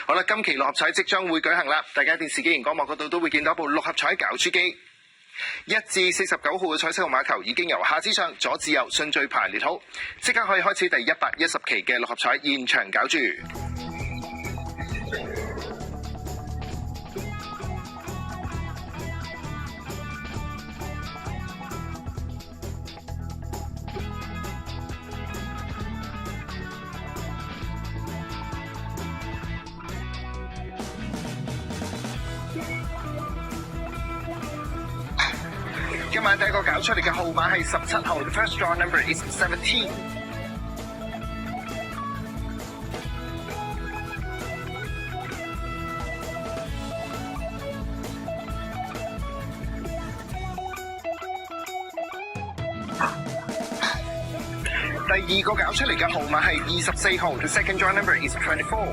好啦，今期六合彩即將會舉行啦，大家電視機熒光幕嗰度都會見到一部六合彩攪珠機。1至49號嘅彩色號碼球已經由下至上、左至右順序排列好，即刻可以開始第110期嘅六合彩現場攪珠。今晚第一個搞出嚟嘅號碼係17號 ，The first draw number is 17。第二個搞出嚟嘅號碼係24號 ，The second draw number is 24。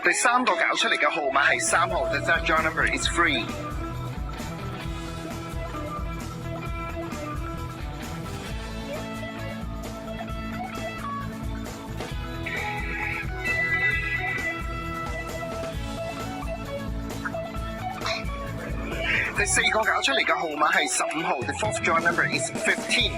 第三個搞出嚟嘅號碼係3號 ，The third draw number is 3。第四個搞出嚟嘅號碼係15號 ，The fourth draw number is 15。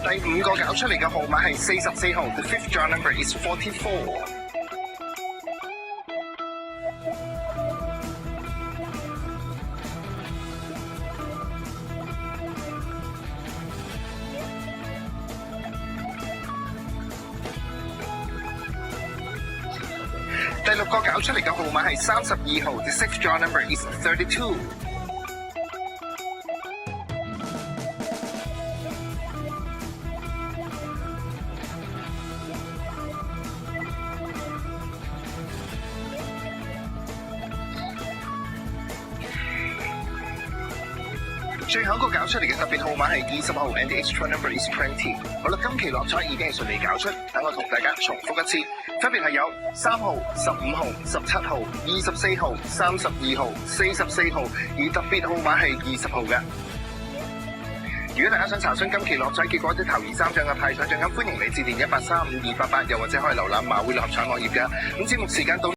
第五個搞出嚟嘅號碼係44號 ，The fifth draw number is 44。第六個搞出嚟嘅號碼係32號 ，The sixth draw number is 32。最後一個搞出嚟嘅特別號碼係20號 ，and the extra number is 20。好啦，今期六合彩已經係順利搞出，等我同大家重複一次，分別係有3號、15號、17號、24號、32號、44號，而特別號碼係20號嘅。如果大家想查詢今期六合彩結果或者頭2、3獎嘅派彩獎金，歡迎你致電1835288，又或者可以瀏覽馬會六合彩網頁嘅。咁節目時間到。